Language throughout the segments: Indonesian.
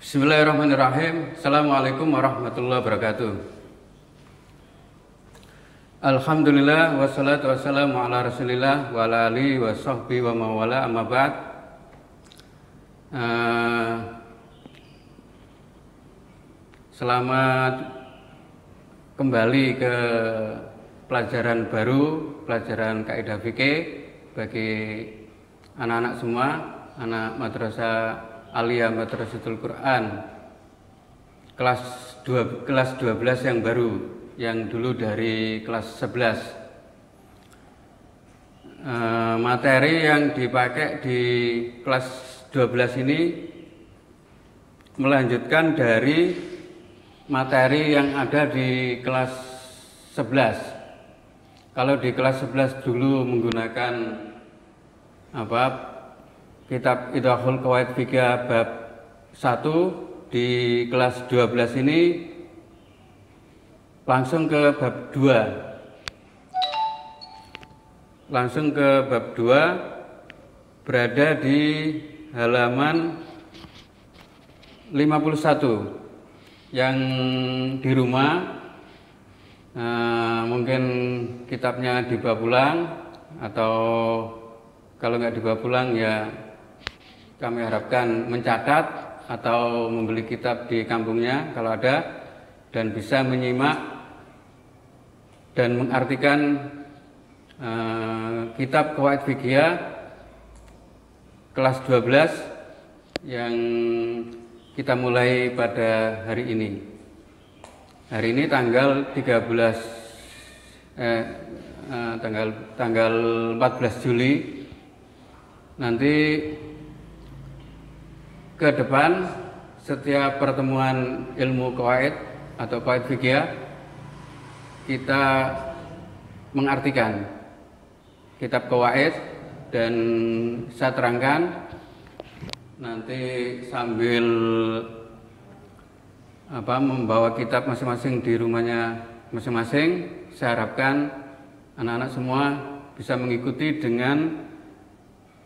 Bismillahirrahmanirrahim. Assalamualaikum warahmatullahi wabarakatuh. Alhamdulillah wassalatu wassalamu ala rasulillah wa ala alihi wa sahbihi wa mawala amma ba'd. Selamat kembali ke pelajaran baru, pelajaran kaidah fikih bagi anak-anak semua, anak madrasah Aliyah Madrasatul Quran kelas 12 yang baru, yang dulu dari kelas 11. Materi yang dipakai di kelas 12 ini melanjutkan dari materi yang ada di kelas 11. Kalau di kelas 11 dulu menggunakan kitab Idahul Qawaid Fiqhiyah bab 1, di kelas 12 ini langsung ke bab 2. Langsung ke bab 2, berada di halaman 51. Yang di rumah mungkin kitabnya dibawa pulang, atau kalau nggak dibawa pulang ya kami harapkan mencatat atau membeli kitab di kampungnya kalau ada, dan bisa menyimak dan mengartikan kitab Qawaid Fiqhiyah kelas 12 yang kita mulai pada hari ini. Hari ini tanggal 14 Juli. Nanti ke depan setiap pertemuan ilmu qawaid atau qawaid fiqhiyah kita mengartikan kitab qawaid, dan saya terangkan nanti sambil membawa kitab masing-masing di rumahnya masing-masing. Saya harapkan anak-anak semua bisa mengikuti dengan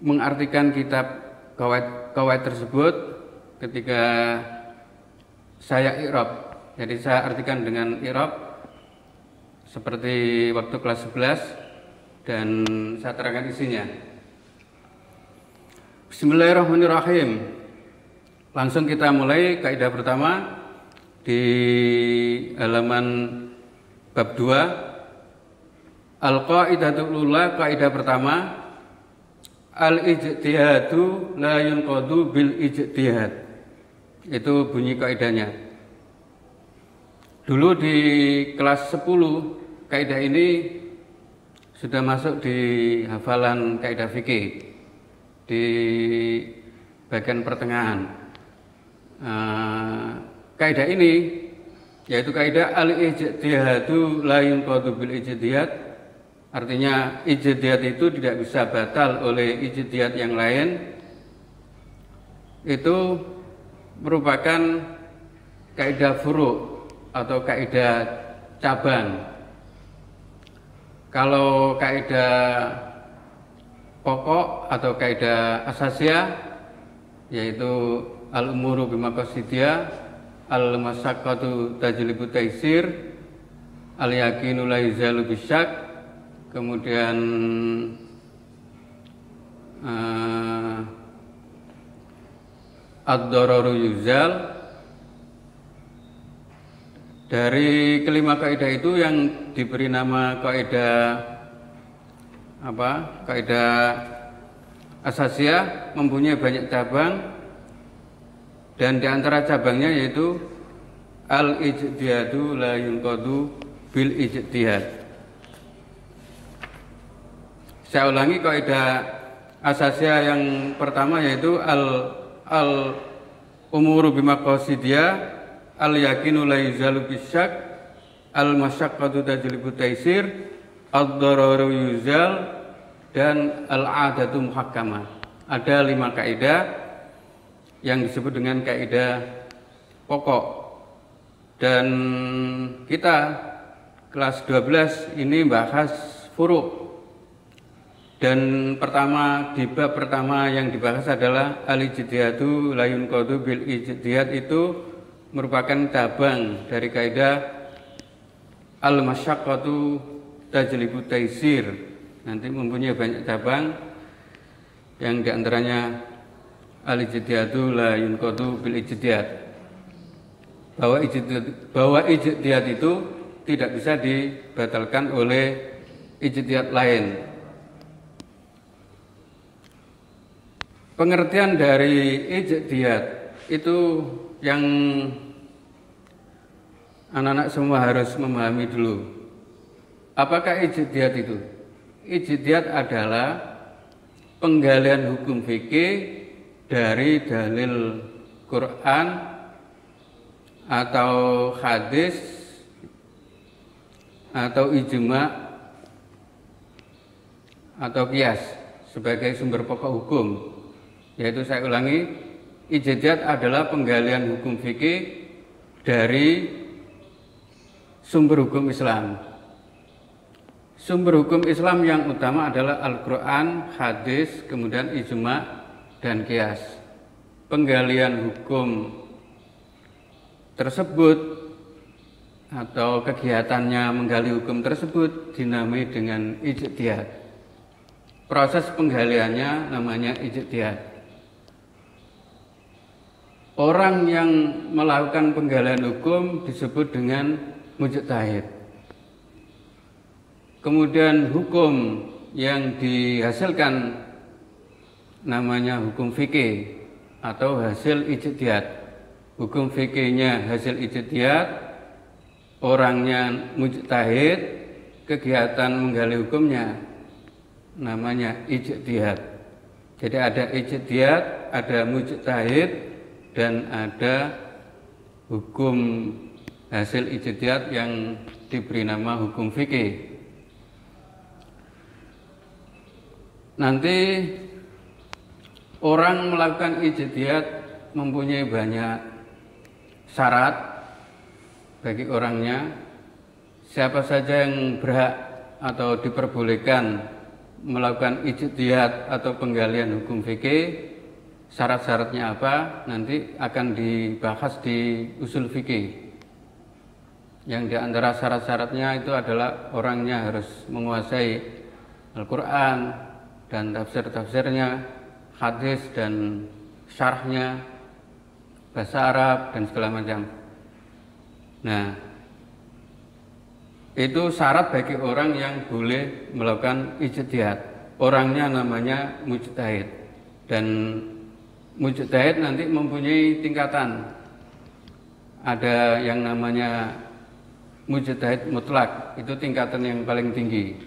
mengartikan kitab qawaid tersebut ketika saya i'rab. Jadi saya artikan dengan i'rab seperti waktu kelas 11 dan saya terangkan isinya. Bismillahirrahmanirrahim. Langsung kita mulai kaidah pertama di halaman bab 2. Al-qaidatul ula, kaidah pertama, al-ijtihadu la yunqadu bil ijtihad. Itu bunyi kaidahnya. Dulu di kelas 10 kaidah ini sudah masuk di hafalan kaidah fikih di bagian pertengahan. Kaidah ini yaitu kaidah al-ijtihadu la yunqadu bil ijtihad. Artinya ijtihad itu tidak bisa batal oleh ijtihad yang lain. Itu merupakan kaidah furu' atau kaidah cabang. Kalau kaidah pokok atau kaidah asasiyah yaitu al-umuru bimaqasidiyah, al-masyaqqatu tajlibu taisir, al-yaqinu la yuzalu bisyak, kemudian ad-dararu yuzal. Dari kelima kaidah itu yang diberi nama kaidah kaidah asasiyah mempunyai banyak cabang, dan di antara cabangnya yaitu al-ijtihadu la yunqadu bil ijtihad. Saya ulangi, kaidah asasiyah yang pertama yaitu al-umuru bimaqasidiyah, al-yaqinu la yuzalu bisyak, al-masyaqqatu tajlibu taisir, ad-dararu yuzal, dan al-'adatu muhakkamah. Ada 5 kaidah yang disebut dengan kaidah pokok, dan kita kelas 12 ini bahas furu'. Dan di bab pertama yang dibahas adalah al-ijtihadu la yunqadu bil ijtihad, itu merupakan cabang dari kaidah al-masyaqqatu tajlibu taisir. Nanti mempunyai banyak cabang yang diantaranya al-ijtihadu la yunqadu bil ijtihad, bahwa ijtihad itu tidak bisa dibatalkan oleh ijtihad lain. Pengertian dari ijtihad itu yang anak-anak semua harus memahami dulu. Apakah ijtihad itu? Ijtihad adalah penggalian hukum fikih dari dalil Quran atau hadis atau ijma atau qiyas sebagai sumber pokok hukum. Yaitu, saya ulangi, ijtihad adalah penggalian hukum fikih dari sumber hukum Islam. Sumber hukum Islam yang utama adalah Al-Quran, hadis, kemudian ijma dan qiyas. Penggalian hukum tersebut atau kegiatannya menggali hukum tersebut dinamai dengan ijtihad. Proses penggaliannya namanya ijtihad. Orang yang melakukan penggalian hukum disebut dengan mujtahid. Kemudian hukum yang dihasilkan namanya hukum fikih atau hasil ijtihad. Hukum fikihnya hasil ijtihad, orangnya mujtahid, kegiatan menggali hukumnya namanya ijtihad. Jadi ada ijtihad, ada mujtahid, dan ada hukum hasil ijtihad yang diberi nama hukum fikih. Nanti orang melakukan ijtihad mempunyai banyak syarat bagi orangnya. Siapa saja yang berhak atau diperbolehkan melakukan ijtihad atau penggalian hukum fikih, syarat-syaratnya apa, nanti akan dibahas di usul fikih. Yang diantara syarat-syaratnya itu adalah orangnya harus menguasai Al-Quran dan tafsir-tafsirnya, hadis dan syarahnya, bahasa Arab dan segala macam. Nah, itu syarat bagi orang yang boleh melakukan ijtihad. Orangnya namanya mujtahid. Dan mujtahid nanti mempunyai tingkatan. Ada yang namanya mujtahid mutlak, itu tingkatan yang paling tinggi.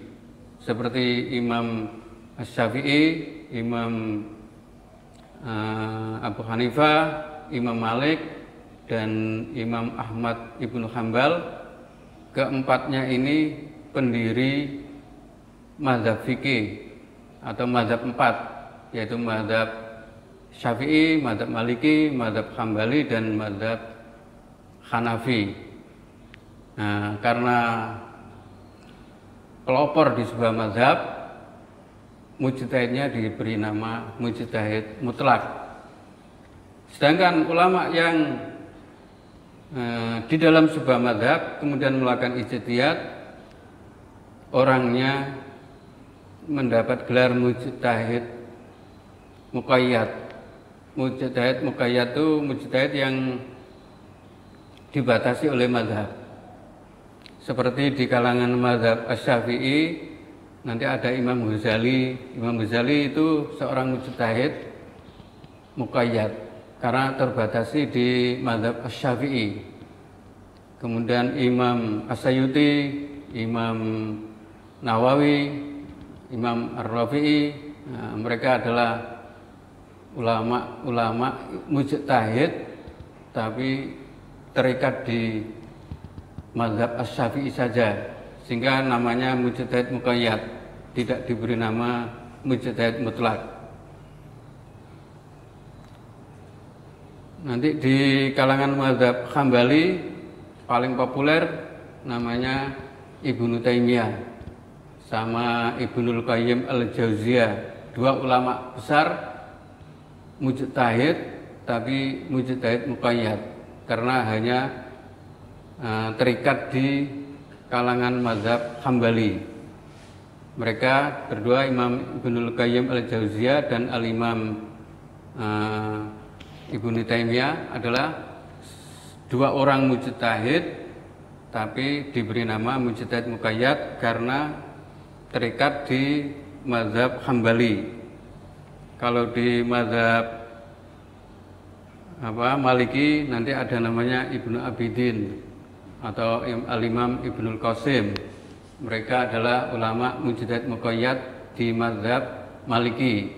Seperti Imam Asy-Syafi'i, Imam Abu Hanifah, Imam Malik, dan Imam Ahmad Ibnu Hanbal. Keempatnya ini pendiri mazhab fikih atau mazhab 4, yaitu mazhab Syafi'i, mazhab Maliki, mazhab Hambali, dan mazhab Hanafi. Nah, karena pelopor di sebuah mazhab, mujtahidnya diberi nama mujtahid mutlak. Sedangkan ulama yang di dalam sebuah mazhab kemudian melakukan ijtihad, orangnya mendapat gelar mujtahid muqayyad. Mujtahid muqayyad itu mujtahid yang dibatasi oleh mazhab. Seperti di kalangan mazhab Asy-Syafi'i nanti ada Imam Ghazali. Imam Ghazali itu seorang mujtahid muqayyad karena terbatasi di mazhab Asy-Syafi'i. Kemudian Imam As-Sayuti, Imam Nawawi, Imam Ar-Rafi'i, nah, mereka adalah ulama mujtahid tapi terikat di mazhab Asy-Syafi'i saja, sehingga namanya mujtahid muqayyad, tidak diberi nama mujtahid mutlak. Nanti di kalangan mazhab Hambali paling populer namanya Ibnu Taimiyah. sama Ibnul Qayyim al-Jauziyah, dua ulama besar mujtahid, tapi mujtahid muqayyad karena hanya terikat di kalangan mazhab Hambali. Mereka berdua, Imam Ibnul Qayyim al-Jauziyah dan Al-Imam Ibnu Taimiyah, adalah dua orang mujtahid tapi diberi nama mujtahid muqayyad karena terikat di mazhab Hambali. Kalau di mazhab Maliki nanti ada namanya Ibnu Abidin atau Al-Imam Ibnul Qasim. Mereka adalah ulama mujtahid muqayyad di mazhab Maliki.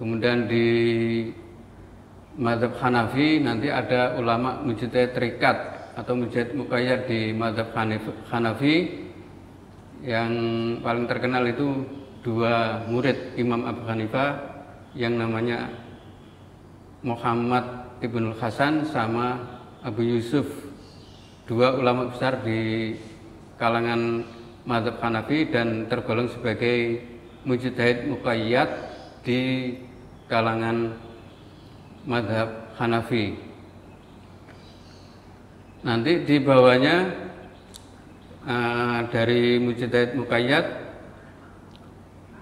Kemudian di mazhab Hanafi nanti ada ulama mujtahid terikat atau mujtahid muqayyad di mazhab Hanafi. Yang paling terkenal itu dua murid Imam Abu Hanifah yang namanya Muhammad Ibnul Hasan sama Abu Yusuf, dua ulama besar di kalangan mazhab Hanafi dan tergolong sebagai mujtahid muqayyad di kalangan mazhab Hanafi. Nanti di bawahnya dari mujtahid muqayyad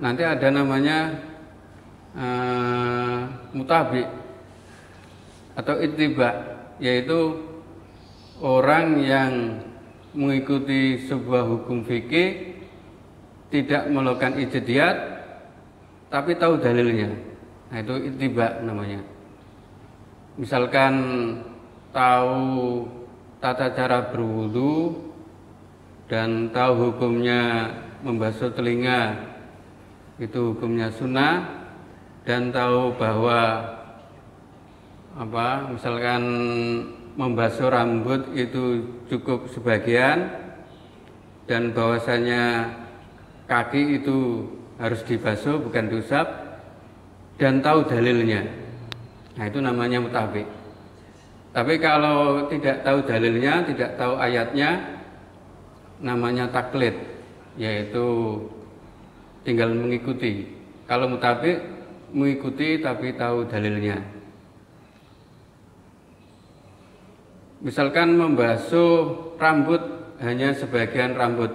nanti ada namanya mutabi atau ittiba, yaitu orang yang mengikuti sebuah hukum fikih, tidak melakukan ijtihad tapi tahu dalilnya. Nah, itu ittiba namanya. Misalkan tahu tata cara berwudu dan tahu hukumnya membasuh telinga, itu hukumnya sunnah, dan tahu bahwa misalkan membasuh rambut itu cukup sebagian, dan bahwasanya kaki itu harus dibasuh bukan diusap, dan tahu dalilnya. Nah, itu namanya mutabi. Tapi kalau tidak tahu dalilnya, tidak tahu ayatnya, namanya taklid, yaitu tinggal mengikuti. Kalau mutabi mengikuti tapi tahu dalilnya. Misalkan membasuh rambut hanya sebagian rambut,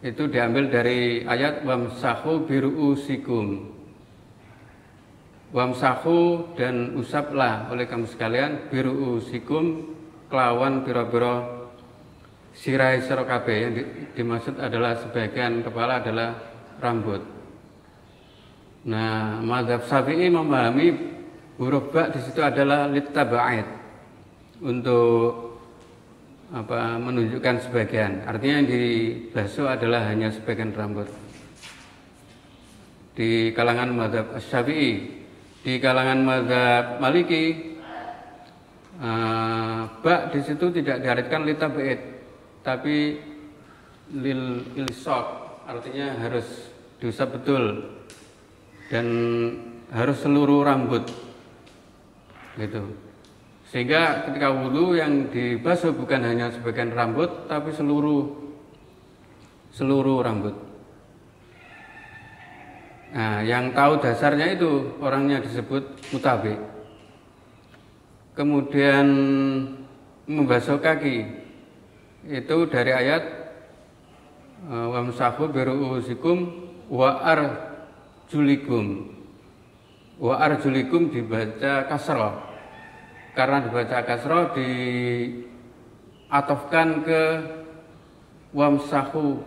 itu diambil dari ayat wamsahu biru'usikum. Wamsahu dan usaplah oleh kamu sekalian biru'usikum kelawan biro-biro sirai sira kabeh. Yang dimaksud adalah sebagian kepala adalah rambut. Nah, mazhab Syafi'i memahami huruf ba di situ adalah litaba'id, untuk menunjukkan sebagian. Artinya yang dibasuh adalah hanya sebagian rambut. Di kalangan mazhab Syafi'i, di kalangan mazhab Maliki, ba di situ tidak diartikan litaba'id, tapi lil ilsaq, artinya harus diusap betul dan harus seluruh rambut gitu. Sehingga ketika wudu yang dibasuh bukan hanya sebagian rambut tapi seluruh rambut. Nah, yang tahu dasarnya itu orangnya disebut mutabi. Kemudian membasuh kaki itu dari ayat wamsahu biru'usikum wa arjulikum. Wa arjulikum dibaca kasrah. Karena dibaca kasrah diatofkan ke wamsahu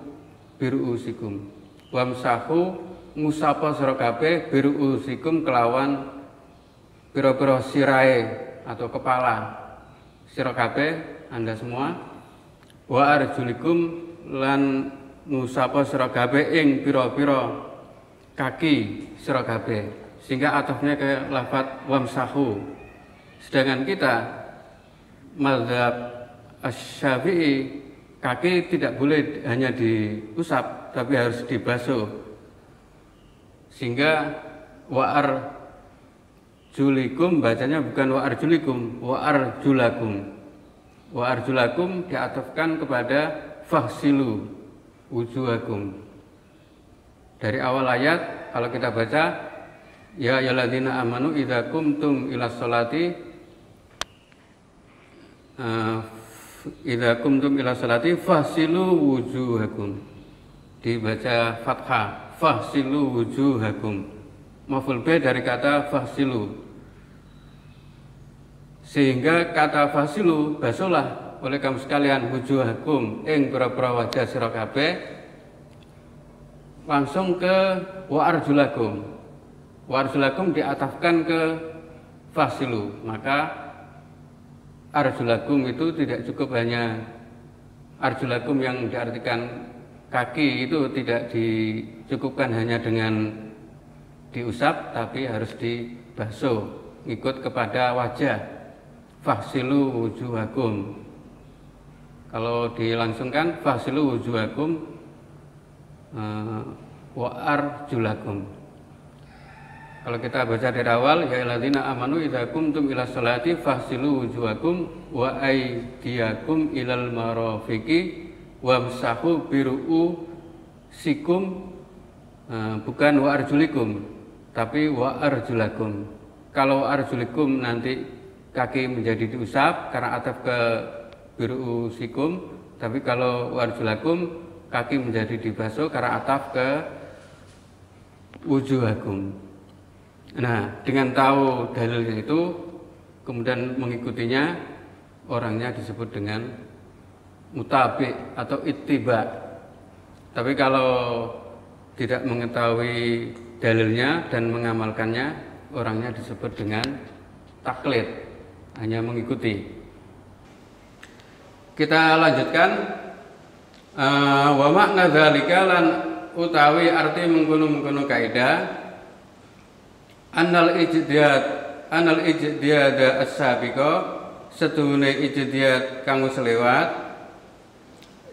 biru'usikum. Wamsahu ngusapa sira kabeh biru'usikum kelawan pira-pira sirae atau kepala sira kabeh Anda semua. Wa arjulikum lan ngusapa sira kabeh ing pira-pira kaki sira kabeh, sehingga atofnya ke lafaz wamsahu. Sedangkan kita mazhab Asy-Syafi'i, kaki tidak boleh hanya diusap tapi harus dibasuh, sehingga wa arjulikum bacanya bukan wa arjulikum, wa arjulakum. Wa arjulakum diatofkan kepada fahsilu wujuhakum. Dari awal ayat kalau kita baca, ya ayyuhalladzina amanu idza qumtum ilas sholati idza qumtum ilas sholati fahsilu wujuhakum. Dibaca fathah, fahsilu wujuhakum. Maf'ul bi dari kata fahsilu. Sehingga kata fahsilu basuhlah oleh kamu sekalian wujuhakum ing pira-pira wajah sira kabeh langsung ke wa arjulakum. Wa arjulakum diatafkan ke fahsilu, maka arjulakum itu tidak cukup hanya arjulakum yang diartikan kaki, itu tidak dicukupkan hanya dengan diusap, tapi harus dibasuh ikut kepada wajah. Fahsilu wujuhakum. Kalau dilangsungkan fahsilu wujuhakum wa arjulakum. Kalau kita baca dari awal, ya alladzina amanu idza qumtum ila sholati fahsilu wujuhakum wa aydiyakum ilal marafiqi wamsahu biru'usikum, bukan wa arjulikum, tapi wa arjulakum. Kalau arjulikum nanti kaki menjadi diusap karena ataf ke biru'usikum, tapi kalau wa arjulakum kaki menjadi dibasuh karena ataf ke wujuhakum. Nah, dengan tahu dalilnya itu kemudian mengikutinya, orangnya disebut dengan mutabi atau ittiba. Tapi kalau tidak mengetahui dalilnya dan mengamalkannya, orangnya disebut dengan taklid, hanya mengikuti. Kita lanjutkan. Wa makna dzalika lan utawi arti mengkono-mengkono kaidah annal ijtihad as-sabiqa, setuhune ijtihad kang wis lewat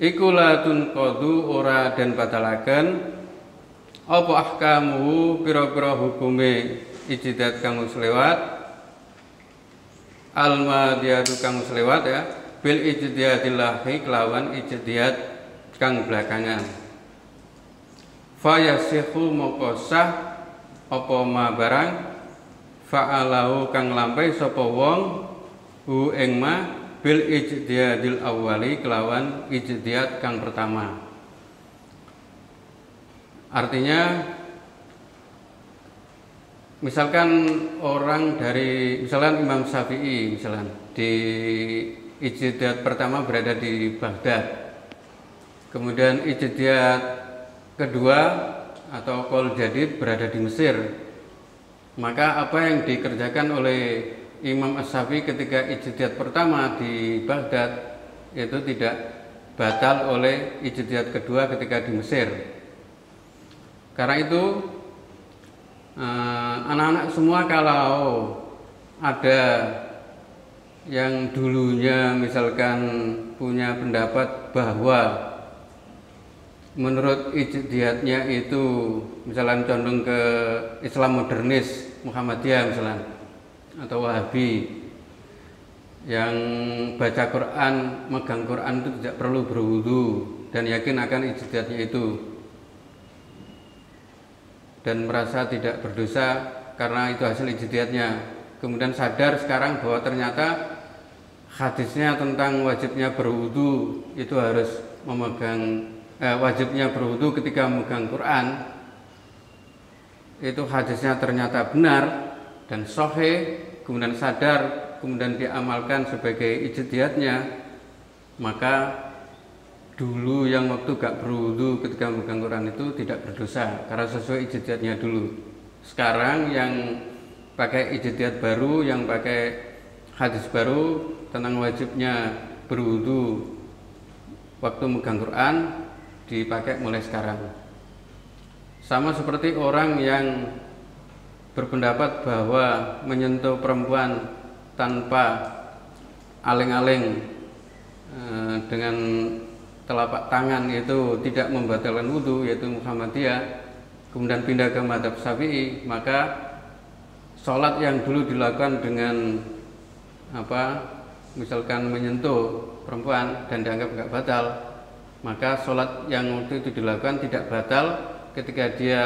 iku la tunqadu ora den batalaken apa ahkamu pira-pira hukume ijtihad kang wis lewat al-madiyatu kang wis lewat ya bil ijtihadillahi kelawan ijtihad kang belakangan. Fayasihu moko sah apa ma barang fa'alahu kang lampahi sapa wong hu ing ma bil ijtihadil awwali kelawan ijtihad kang pertama. Artinya misalkan orang dari misalkan Imam Syafi'i misalkan di ijtihad pertama berada di Baghdad. Kemudian ijtihad kedua atau qaul jadid berada di Mesir. Maka apa yang dikerjakan oleh Imam As-Syafi'i ketika ijtihad pertama di Baghdad itu tidak batal oleh ijtihad kedua ketika di Mesir. Karena itu anak-anak semua kalau ada yang dulunya misalkan punya pendapat bahwa menurut ijtihadnya itu misalnya condong ke Islam modernis, Muhammadiyah misalnya atau Wahabi, yang baca Quran, megang Quran itu tidak perlu berwudu dan yakin akan ijtihadnya itu dan merasa tidak berdosa karena itu hasil ijtihadnya. Kemudian sadar sekarang bahwa ternyata hadisnya tentang wajibnya berwudu itu harus memegang wajibnya berwudu ketika memegang Quran, itu hadisnya ternyata benar dan sahih, kemudian sadar, kemudian diamalkan sebagai ijtihadnya, maka dulu yang waktu gak berwudu ketika memegang Quran itu tidak berdosa karena sesuai ijtihadnya dulu. Sekarang yang pakai ijtihad baru, yang pakai hadis baru tentang wajibnya berwudu waktu memegang Quran dipakai mulai sekarang. Sama seperti orang yang berpendapat bahwa menyentuh perempuan tanpa aling-aling dengan telapak tangan itu tidak membatalkan wudu, yaitu Muhammadiyah, kemudian pindah ke mazhab Syafi'i, maka sholat yang dulu dilakukan dengan misalkan menyentuh perempuan dan dianggap nggak batal, maka sholat yang waktu itu dilakukan tidak batal ketika dia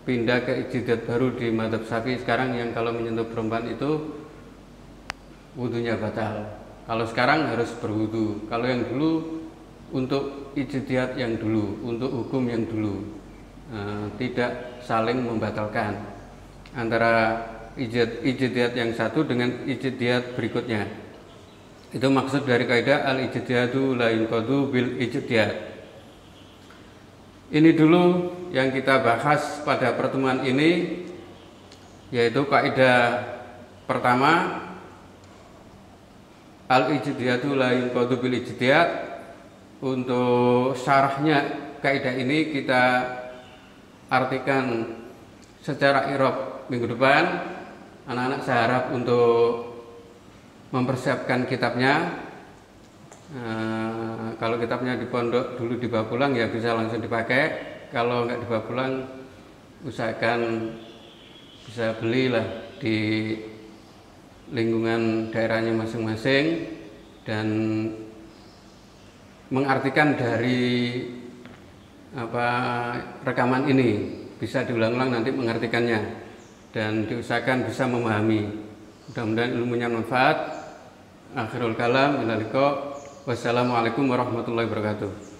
pindah ke ijtihad baru di mazhab Syafi'i sekarang, yang kalau menyentuh perempuan itu wudunya batal. Kalau sekarang harus berwudu. Kalau yang dulu untuk ijtihad yang dulu, untuk hukum yang dulu, tidak saling membatalkan antara ijtihad yang satu dengan ijtihad berikutnya. Itu maksud dari kaidah al-ijtihadu la yunqadu bil ijtihad. Ini dulu yang kita bahas pada pertemuan ini, yaitu kaidah pertama, al-ijtihadu la yunqadu bil ijtihad. Untuk syarahnya kaidah ini kita artikan secara i'rab minggu depan. Anak-anak saya harap untuk mempersiapkan kitabnya. Kalau kitabnya di pondok dulu dibawa pulang ya bisa langsung dipakai. Kalau nggak dibawa pulang, usahakan bisa belilah di lingkungan daerahnya masing-masing dan mengartikan dari rekaman ini, bisa diulang-ulang nanti mengartikannya dan diusahakan bisa memahami. Mudah-mudahan ilmunya manfaat. Akhirul kalam, minal liqa. Wassalamualaikum warahmatullahi wabarakatuh.